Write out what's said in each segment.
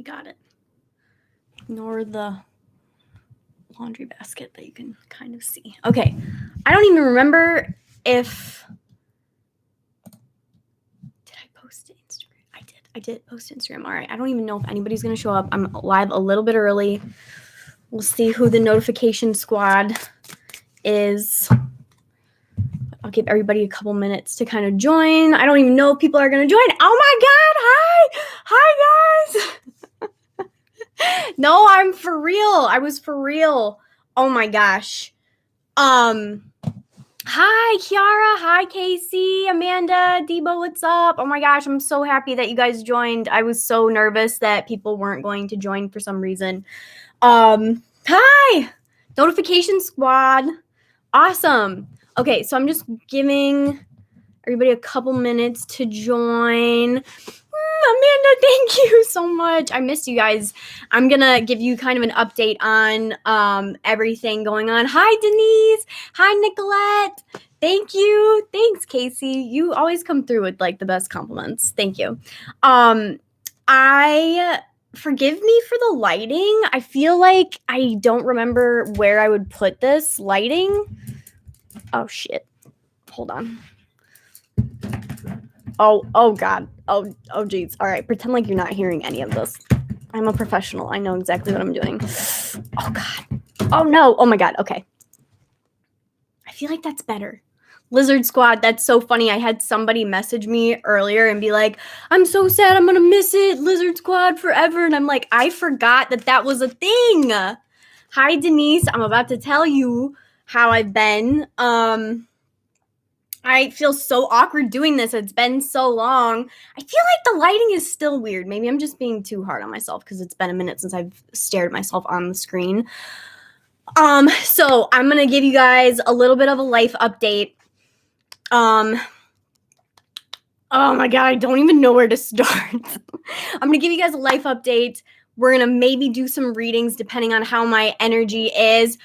got it. Ignore the laundry basket that you can kind of see. Okay. I don't even remember if... Did I post to Instagram? I did post to Instagram. All right. I don't even know if anybody's going to show up. I'm live a little bit early. We'll see who the notification squad is. I'll give everybody a couple minutes to kind of join. I don't even know if people are going to join. Oh my God. Hi guys. No, I'm for real. I was for real. Oh my gosh. Hi Kiara. Hi Casey, Amanda, Debo, what's up? Oh my gosh, I'm so happy that you guys joined. I was so nervous that people weren't going to join for some reason. Hi. Notification squad. Awesome. Okay, so I'm just giving everybody a couple minutes to join. Amanda, thank you so much. I missed you guys. I'm going to give you kind of an update on everything going on. Hi, Denise. Hi, Nicolette. Thank you. Thanks, Casey. You always come through with like the best compliments. Thank you. Forgive me for the lighting. I feel like I don't remember where I would put this lighting. Oh, shit. Hold on. Oh, God. Oh, geez. All right. Pretend like you're not hearing any of this. I'm a professional. I know exactly what I'm doing. Oh, God. Oh, no. Oh, my God. Okay. I feel like that's better. Lizard Squad, that's so funny. I had somebody message me earlier and be like, I'm so sad. I'm going to miss it. Lizard Squad forever. And I'm like, I forgot that was a thing. Hi, Denise. I'm about to tell you how I've been. I feel so awkward doing this. It's been so long. I feel like the lighting is still weird. Maybe I'm just being too hard on myself because it's been a minute since I've stared at myself on the screen. So I'm going to give you guys a little bit of a life update. Oh my God, I don't even know where to start. I'm going to give you guys a life update. We're going to maybe do some readings depending on how my energy is.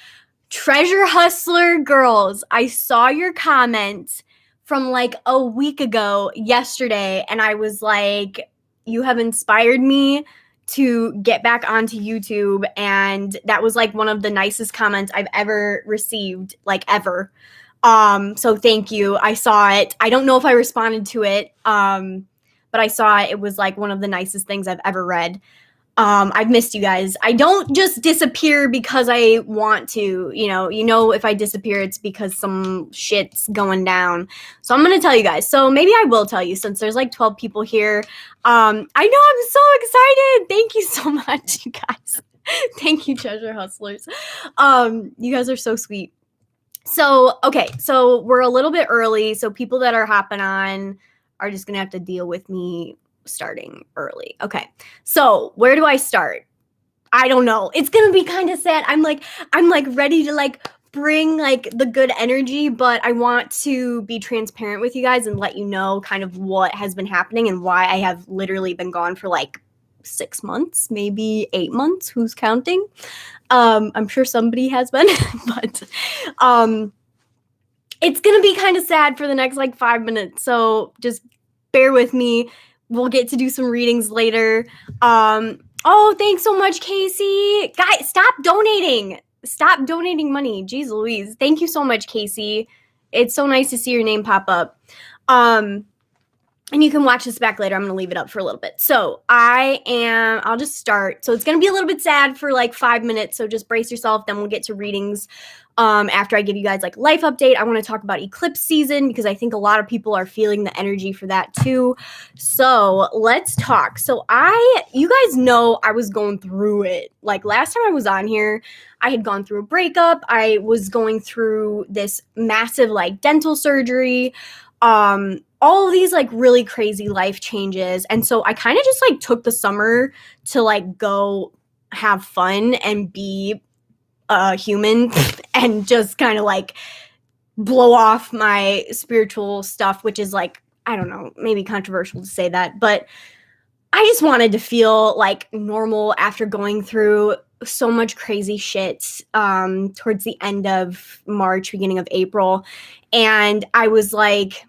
Treasure Hustler girls, I saw your comment from like a week ago yesterday, and I was like, you have inspired me to get back onto YouTube, and that was like one of the nicest comments I've ever received, like ever. So thank you. I saw it. I don't know if I responded to it, but I saw it. It was like one of the nicest things I've ever read. I've missed you guys. I don't just disappear because I want to, you know, if I disappear, it's because some shit's going down. So I'm going to tell you guys. So maybe I will tell you since there's like 12 people here. I know, I'm so excited. Thank you so much, you guys. Thank you, Treasure Hustlers. You guys are so sweet. So, okay. So we're a little bit early. So people that are hopping on are just going to have to deal with me starting early. Okay. So where do I start? I don't know. It's going to be kind of sad. I'm like ready to like bring like the good energy, but I want to be transparent with you guys and let you know kind of what has been happening and why I have literally been gone for like 6 months, maybe 8 months. Who's counting? I'm sure somebody has been, but it's going to be kind of sad for the next like 5 minutes. So just bear with me. We'll get to do some readings later. Oh, thanks so much, Casey. Guys, stop donating. Stop donating money. Jeez Louise. Thank you so much, Casey. It's so nice to see your name pop up. And you can watch this back later. I'm going to leave it up for a little bit. So I'll just start. So it's going to be a little bit sad for like 5 minutes. So just brace yourself. Then we'll get to readings. After I give you guys like life update, I want to talk about eclipse season because I think a lot of people are feeling the energy for that too. So let's talk. So you guys know I was going through it. Like last time I was on here, I had gone through a breakup. I was going through this massive like dental surgery. All of these like really crazy life changes. And so I kind of just like took the summer to like go have fun and be human and just kind of like blow off my spiritual stuff, which is like, I don't know, maybe controversial to say that, but I just wanted to feel like normal after going through so much crazy shit towards the end of March, beginning of April. And I was like,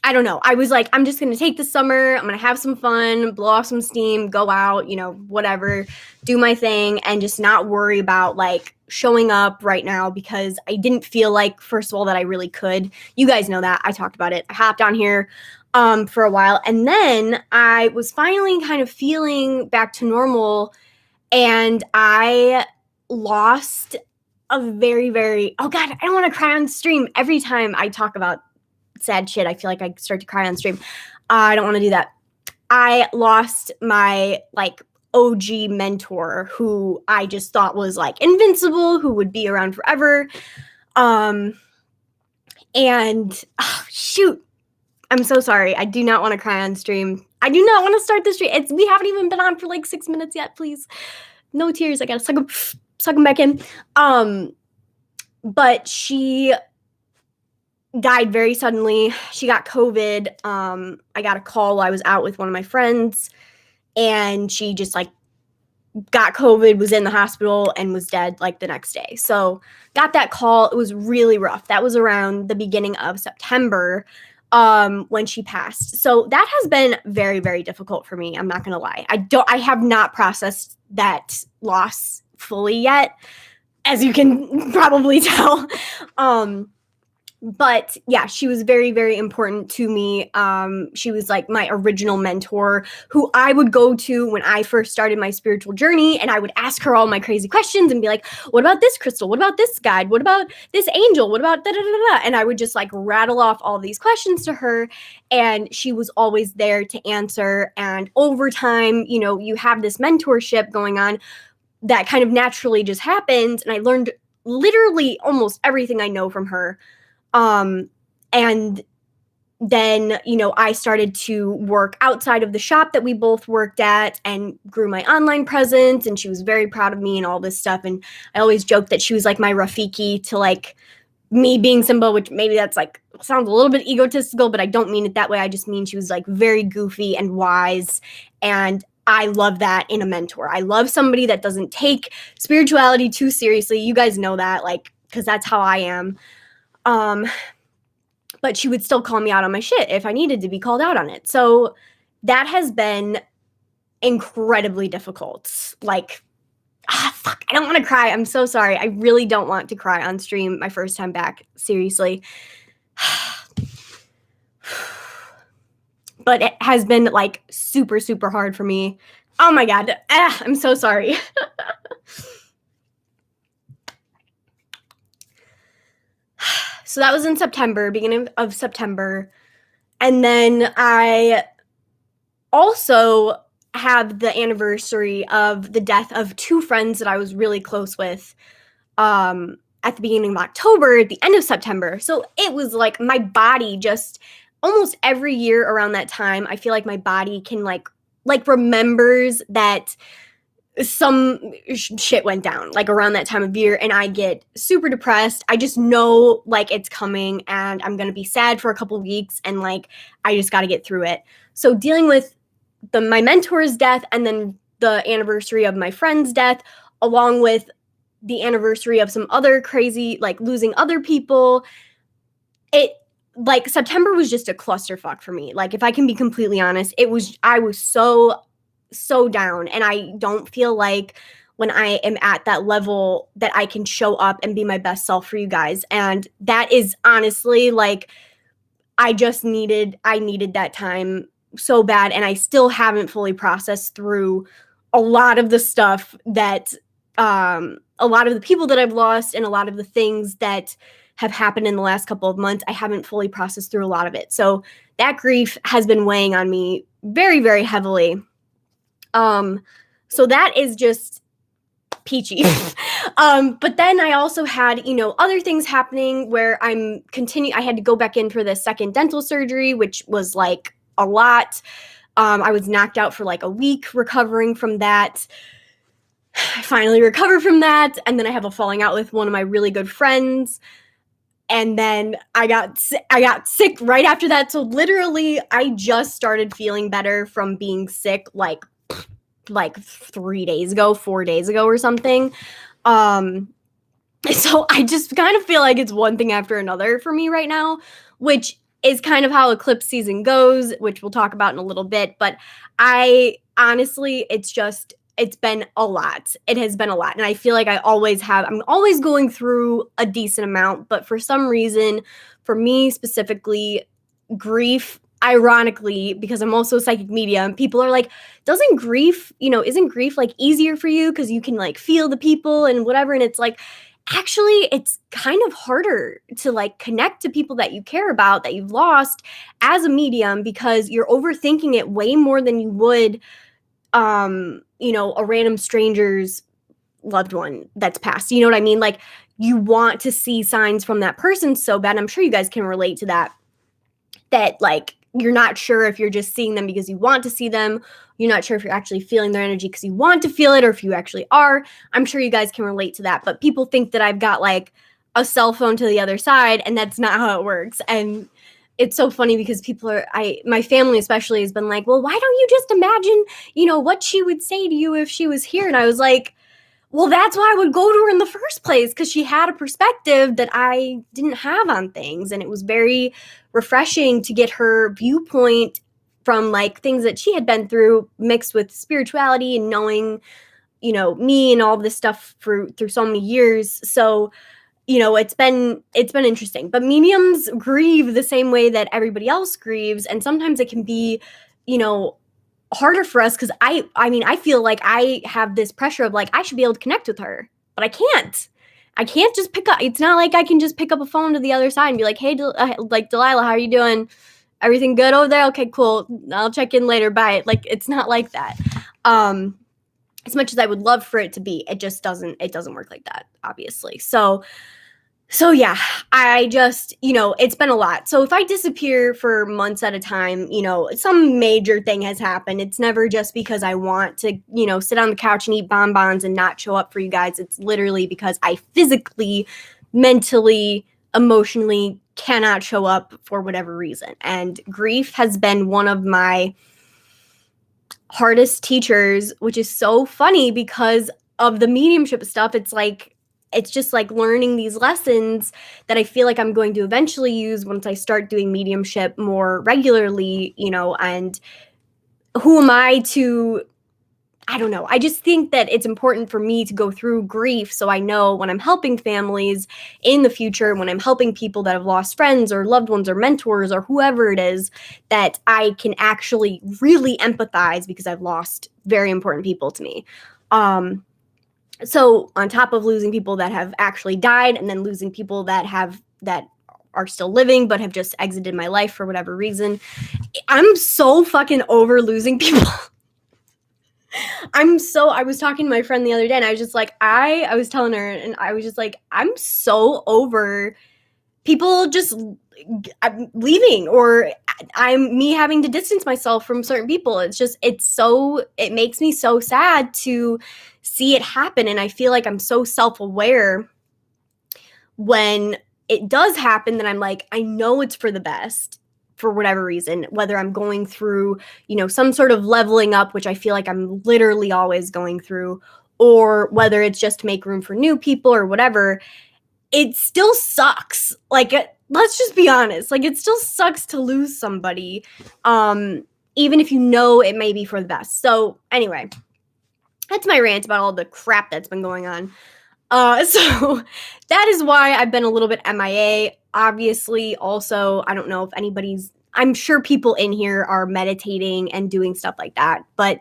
I don't know. I was like, I'm just going to take the summer. I'm going to have some fun, blow off some steam, go out, whatever, do my thing, and just not worry about like showing up right now, because I didn't feel like, first of all, that I really could. You guys know that. I talked about it. I hopped on here for a while, and then I was finally kind of feeling back to normal, and I lost a very, very, oh God, I don't want to cry on stream. Every time I talk about sad shit, I feel like I start to cry on stream. I don't want to do that. I lost my like OG mentor, who I just thought was like invincible, who would be around forever. And shoot, I'm so sorry. I do not want to cry on stream. I do not want to start the stream. We haven't even been on for like 6 minutes yet. Please, no tears. I gotta suck them back in. But she died very suddenly. She got COVID. I got a call while I was out with one of my friends, and she just like got COVID, was in the hospital, and was dead like the next day. So got that call. It was really rough. That was around the beginning of September when she passed. So that has been very, very difficult for me. I'm not going to lie. I have not processed that loss fully yet, as you can probably tell. But yeah, she was very, very important to me. She was like my original mentor, who I would go to when I first started my spiritual journey, and I would ask her all my crazy questions and be like, what about this crystal? What about this guide? What about this angel? What about da da da da? And I would just like rattle off all these questions to her, and she was always there to answer. And over time, you have this mentorship going on that kind of naturally just happens. And I learned literally almost everything I know from her. And then, I started to work outside of the shop that we both worked at, and grew my online presence, and she was very proud of me and all this stuff. And I always joke that she was like my Rafiki to like me being Simba, which maybe that's like, sounds a little bit egotistical, but I don't mean it that way. I just mean she was like very goofy and wise. And I love that in a mentor. I love somebody that doesn't take spirituality too seriously. You guys know that, like, because that's how I am. But she would still call me out on my shit if I needed to be called out on it. So that has been incredibly difficult. Like, fuck, I don't want to cry. I'm so sorry. I really don't want to cry on stream my first time back. Seriously. But it has been like super, super hard for me. Oh my God. I'm so sorry. So that was in September, beginning of September. And then I also have the anniversary of the death of two friends that I was really close with at the beginning of October, at the end of September. So it was like my body just almost every year around that time, I feel like my body can like remembers that some shit went down like around that time of year, and I get super depressed. I just know like it's coming, and I'm gonna be sad for a couple of weeks, and like I just got to get through it. So dealing with my mentor's death, and then the anniversary of my friend's death, along with the anniversary of some other crazy, like losing other people, it like September was just a clusterfuck for me. Like, if I can be completely honest, I was so down, and I don't feel like when I am at that level that I can show up and be my best self for you guys. And that is honestly like I needed that time so bad, and I still haven't fully processed through a lot of the stuff that a lot of the people that I've lost, and a lot of the things that have happened in the last couple of months. I haven't fully processed through a lot of it. So that grief has been weighing on me very, very heavily. So that is just peachy. But then I also had, other things happening where I had to go back in for the second dental surgery, which was like a lot. I was knocked out for like a week recovering from that. I finally recovered from that. And then I have a falling out with one of my really good friends. And then I got sick right after that. So literally I just started feeling better from being sick like 4 days ago or something. So I just kind of feel like it's one thing after another for me right now, which is kind of how eclipse season goes, which we'll talk about in a little bit. But I honestly, it's been a lot. It has been a lot. And I feel like I'm always going through a decent amount. But for some reason, for me specifically, grief, ironically, because I'm also a psychic medium, people are like, isn't grief like easier for you because you can like feel the people and whatever? And it's like, actually, it's kind of harder to like connect to people that you care about, that you've lost as a medium, because you're overthinking it way more than you would, a random stranger's loved one that's passed. You know what I mean? Like, you want to see signs from that person so bad. I'm sure you guys can relate to that like you're not sure if you're just seeing them because you want to see them. You're not sure if you're actually feeling their energy because you want to feel it, or if you actually are. I'm sure you guys can relate to that. But people think that I've got like a cell phone to the other side, and that's not how it works. And it's so funny because my family especially has been like, well, why don't you just imagine, what she would say to you if she was here? And I was like, well, that's why I would go to her in the first place, because she had a perspective that I didn't have on things. And it was very refreshing to get her viewpoint from like things that she had been through, mixed with spirituality and knowing, me and all this stuff through so many years. So, it's been interesting. But mediums grieve the same way that everybody else grieves. And sometimes it can be, harder for us, because I feel like I have this pressure of like, I should be able to connect with her, but I can't just pick up. It's not like I can just pick up a phone to the other side and be like, hey, Delilah, how are you doing? Everything good over there? Okay, cool. I'll check in later. Bye. Like, it's not like that. As much as I would love for it to be, it doesn't work like that, obviously. So yeah, I just, it's been a lot. So if I disappear for months at a time, some major thing has happened. It's never just because I want to, sit on the couch and eat bonbons and not show up for you guys. It's literally because I physically, mentally, emotionally cannot show up for whatever reason. And grief has been one of my hardest teachers, which is so funny because of the mediumship stuff. It's just like learning these lessons that I feel like I'm going to eventually use once I start doing mediumship more regularly, and who am I to, I don't know. I just think that it's important for me to go through grief so I know when I'm helping families in the future, when I'm helping people that have lost friends or loved ones or mentors or whoever it is, that I can actually really empathize, because I've lost very important people to me. So on top of losing people that have actually died, and then losing people that are still living but have just exited my life for whatever reason, I'm so fucking over losing people. I was talking to my friend the other day, and I was just like, I was telling her, and I was just like, I'm so over people just leaving, or me having to distance myself from certain people. It makes me so sad to see it happen. And I feel like I'm so self-aware when it does happen that I'm like, I know it's for the best for whatever reason, whether I'm going through, some sort of leveling up, which I feel like I'm literally always going through, or whether it's just to make room for new people or whatever. It still sucks. Like, let's just be honest. Like, it still sucks to lose somebody, even if it may be for the best. So anyway, that's my rant about all the crap that's been going on. So that is why I've been a little bit MIA. Obviously, also, I don't know if I'm sure people in here are meditating and doing stuff like that. But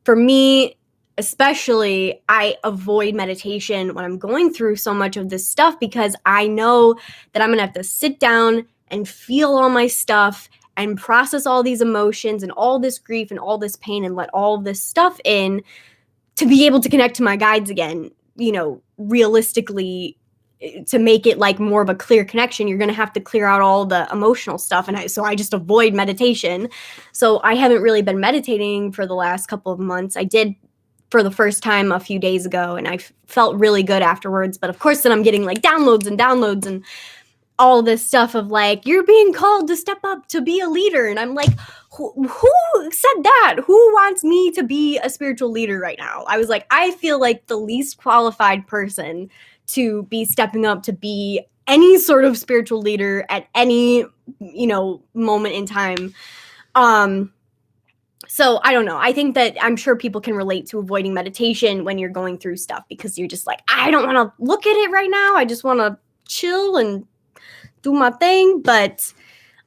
for me, especially, I avoid meditation when I'm going through so much of this stuff, because I know that I'm going to have to sit down and feel all my stuff and process all these emotions and all this grief and all this pain and let all this stuff in to be able to connect to my guides again. Realistically, to make it like more of a clear connection, you're going to have to clear out all the emotional stuff. And so I just avoid meditation. So I haven't really been meditating for the last couple of months. I did for the first time a few days ago, and I felt really good afterwards. But of course, then I'm getting like downloads and all this stuff of like, you're being called to step up to be a leader. And I'm like, who said that? Who wants me to be a spiritual leader right now? I was like, I feel like the least qualified person to be stepping up to be any sort of spiritual leader at any, moment in time. So I don't know. I think that I'm sure people can relate to avoiding meditation when you're going through stuff, because you're just like, I don't want to look at it right now. I just want to chill and do my thing. But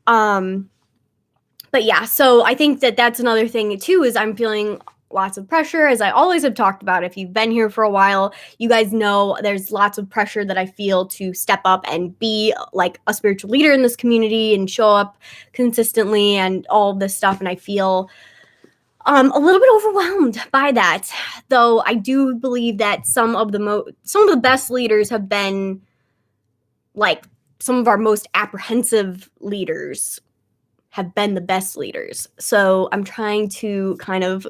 yeah, so I think that that's another thing too, is I'm feeling lots of pressure, as I always have talked about. If you've been here for a while, you guys know there's lots of pressure that I feel to step up and be like a spiritual leader in this community and show up consistently and all this stuff. And I feel a little bit overwhelmed by that, though I do believe that some of the best leaders have been like some of our most apprehensive leaders have been the best leaders. So I'm trying to kind of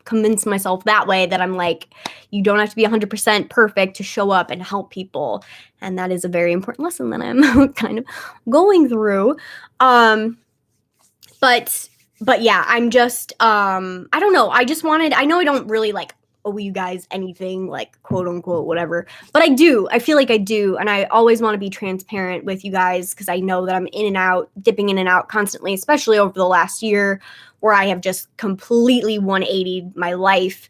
convince myself that way, that I'm like, you don't have to be 100% perfect to show up and help people. And that is a very important lesson that I'm kind of going through. But yeah, I'm just, I don't know. I know I don't really like owe you guys anything, like quote unquote, whatever, but I feel like I do. And I always want to be transparent with you guys, because I know that I'm dipping in and out constantly, especially over the last year, where I have just completely 180'd my life.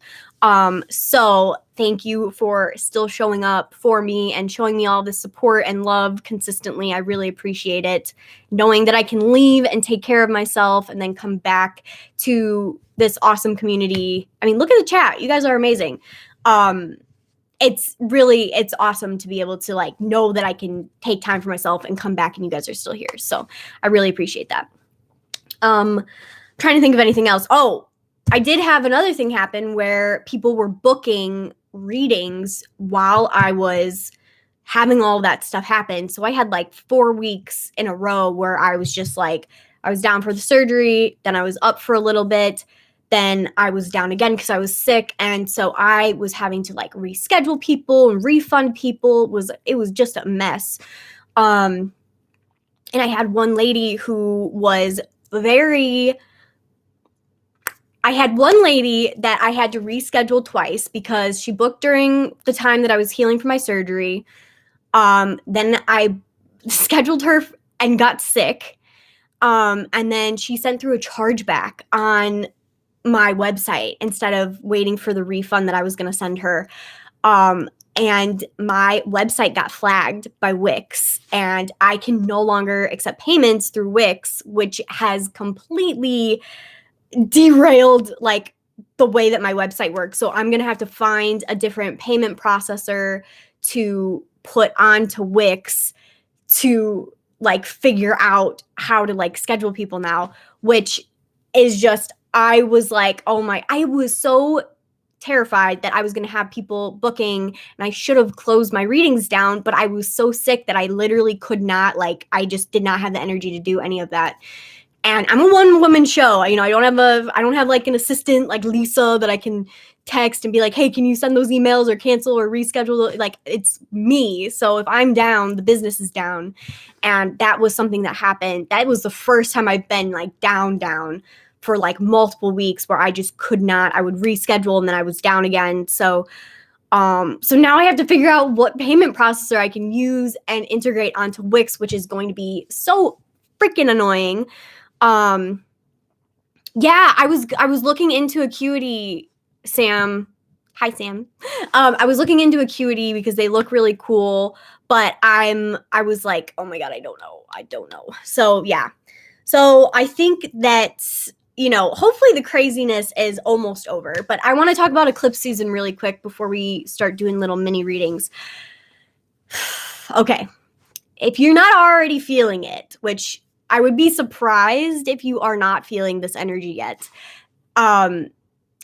So thank you for still showing up for me and showing me all this support and love consistently. I really appreciate it. Knowing that I can leave and take care of myself and then come back to this awesome community. I mean, look at the chat. You guys are amazing. It's awesome to be able to like know that I can take time for myself and come back and you guys are still here. So I really appreciate that. Trying to think of anything else. Oh, I did have another thing happen where people were booking readings while I was having all that stuff happen. So I had like 4 weeks in a row where I was just like, I was down for the surgery, then I was up for a little bit, then I was down again because I was sick. And so I was having to like reschedule people and refund people. It was just a mess. And I had one lady who was I had one lady that I had to reschedule twice because she booked during the time that I was healing from my surgery. Then I scheduled her and got sick. And then she sent through a chargeback on my website instead of waiting for the refund that I was going to send her. And my website got flagged by Wix, and I can no longer accept payments through Wix, which has completely derailed like the way that my website works. So I'm going to have to find a different payment processor to put onto Wix to like figure out how to like schedule people now, which is just, I was like, I was so terrified that I was going to have people booking, and I should have closed my readings down, but I was so sick that I literally could not, like, I just did not have the energy to do any of that. And I'm a one-woman show. I don't have like an assistant like Lisa that I can text and be like, hey, can you send those emails or cancel or reschedule? Like, it's me. So if I'm down, the business is down. And that was something that happened. That was the first time I've been like down for like multiple weeks, where I just could not. I would reschedule and then I was down again. So now I have to figure out what payment processor I can use and integrate onto Wix, which is going to be so freaking annoying. Yeah, I was looking into Acuity, Sam. Hi, Sam. I was looking into Acuity because they look really cool, but I was like, oh my God, I don't know. So yeah. So I think that, hopefully the craziness is almost over, but I want to talk about eclipse season really quick before we start doing little mini readings. Okay. If you're not already feeling it, which I would be surprised if you are not feeling this energy yet.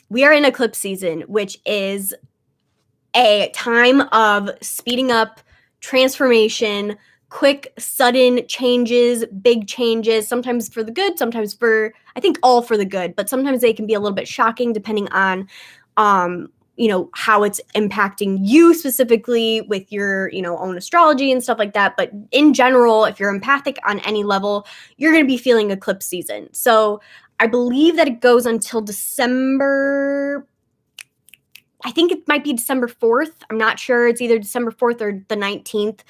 We are in eclipse season, which is a time of speeding up, transformation, quick, sudden changes, big changes, sometimes for the good, sometimes I think all for the good, but sometimes they can be a little bit shocking depending on, how it's impacting you specifically with your, own astrology and stuff like that. But in general, if you're empathic on any level, you're going to be feeling eclipse season. So I believe that it goes until December. I think it might be December 4th. I'm not sure. It's either December 4th or the 19th.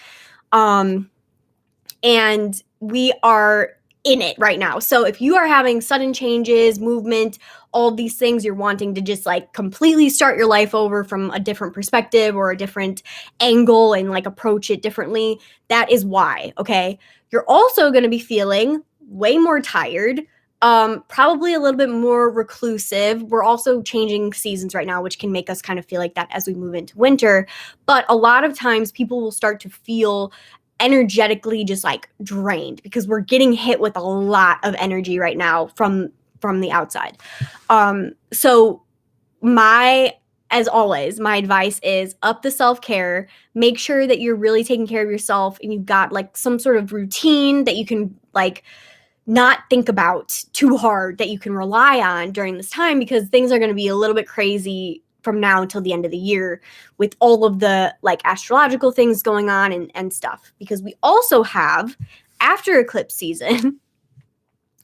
and we are in it right now. So if you are having sudden changes, movement, all these things, you're wanting to just like completely start your life over from a different perspective or a different angle and like approach it differently, that is why, okay? You're also going to be feeling way more tired, probably a little bit more reclusive. We're also changing seasons right now, which can make us kind of feel like that as we move into winter. But a lot of times people will start to feel energetically just like drained because we're getting hit with a lot of energy right now from the outside. So as always, my advice is up the self-care. Make sure that you're really taking care of yourself and you've got like some sort of routine that you can like not think about too hard, that you can rely on during this time, because things are going to be a little bit crazy from now until the end of the year with all of the like astrological things going on and stuff. Because we also have, after eclipse season,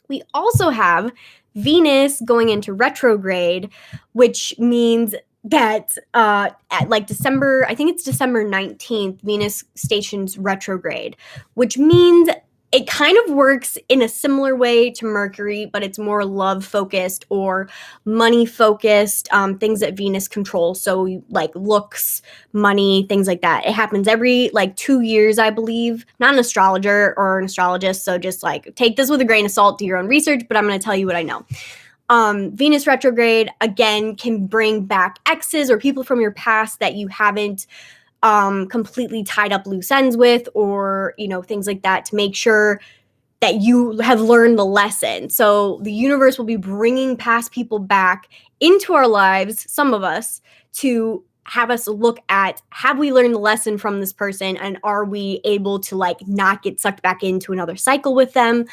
we also have Venus going into retrograde, which means that at like December, I think it's December 19th, Venus stations retrograde, which means it kind of works in a similar way to Mercury, but it's more love focused or money focused, things that Venus controls. So like looks, money, things like that. It happens every like 2 years, I believe. Not an astrologer or an astrologist, so just like take this with a grain of salt, do your own research, but I'm going to tell you what I know. Venus retrograde, again, can bring back exes or people from your past that you haven't completely tied up loose ends with, or, you know, things like that, to make sure that you have learned the lesson. So the universe will be bringing past people back into our lives, some of us, to have us look at, have we learned the lesson from this person, and are we able to like not get sucked back into another cycle with them?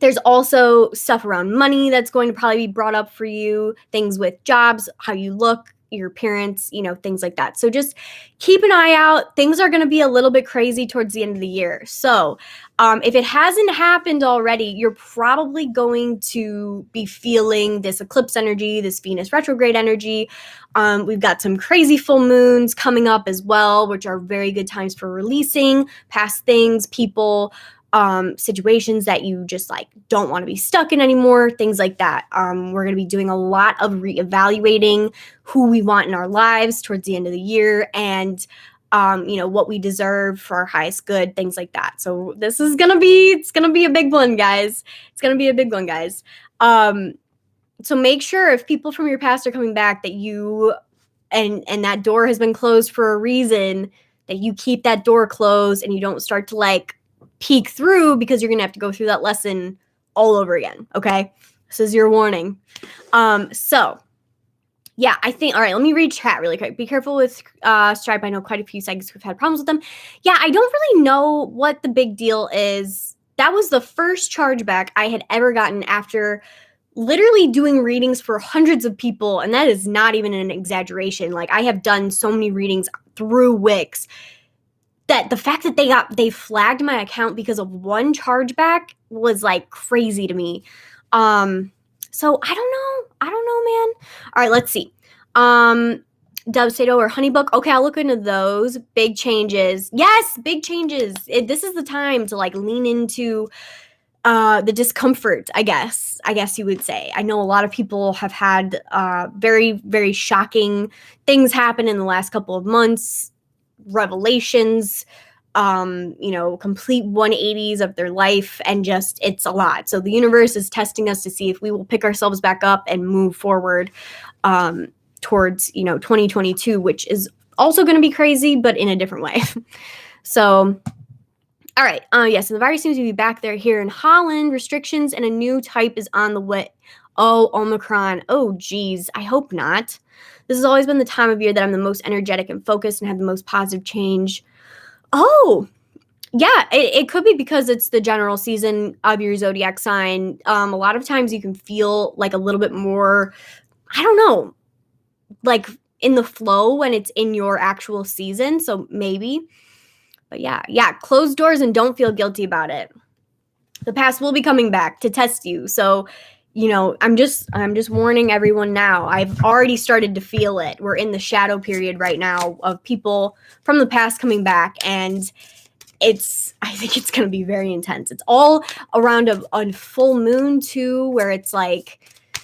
There's also stuff around money that's going to probably be brought up for you, things with jobs, how you look, your appearance, you know, things like that. So just keep an eye out. Things are going to be a little bit crazy towards the end of the year. So if it hasn't happened already, you're probably going to be feeling this eclipse energy, this Venus retrograde energy. We've got some crazy full moons coming up as well, which are very good times for releasing past things, people, situations that you just like don't want to be stuck in anymore, things like that. We're going to be doing a lot of reevaluating who we want in our lives towards the end of the year, and you know, what we deserve for our highest good, things like that. So this is it's gonna be a big one, guys. It's gonna be a big one, guys. So make sure, if people from your past are coming back, that you and that door has been closed for a reason, that you keep that door closed and you don't start to like peek through, because you're gonna have to go through that lesson all over again. Okay, this is your warning. So yeah, I think, all right, let me read chat really quick. Be careful with Stripe. I know quite a few sites have had problems with them. Yeah, I don't really know what the big deal is. That was the first chargeback I had ever gotten after literally doing readings for hundreds of people, and that is not even an exaggeration. Like, I have done so many readings through Wix that the fact that they flagged my account because of one chargeback was like crazy to me. So I don't know, man. All right, let's see. Devastato or Honeybook. Okay, I'll look into those. Big changes. Yes, big changes. This is the time to like lean into the discomfort, I guess you would say. I know a lot of people have had very, very shocking things happen in the last couple of months. Revelations, you know, complete 180s of their life, and just, it's a lot. So the universe is testing us to see if we will pick ourselves back up and move forward towards, you know, 2022, which is also going to be crazy, but in a different way. So, all right. Yes, and the virus seems to be back there here in Holland. Restrictions and a new type is on the way. Oh, Omicron. Oh, geez. I hope not. This has always been the time of year that I'm the most energetic and focused and have the most positive change. Oh, yeah, it could be because it's the general season of your zodiac sign. A lot of times you can feel like a little bit more, I don't know, like in the flow when it's in your actual season. So maybe. But yeah, close doors and don't feel guilty about it. The past will be coming back to test you. So, you know, I'm just warning everyone now. I've already started to feel it. We're in the shadow period right now of people from the past coming back, and I think it's going to be very intense. It's all around a full moon too, where it's like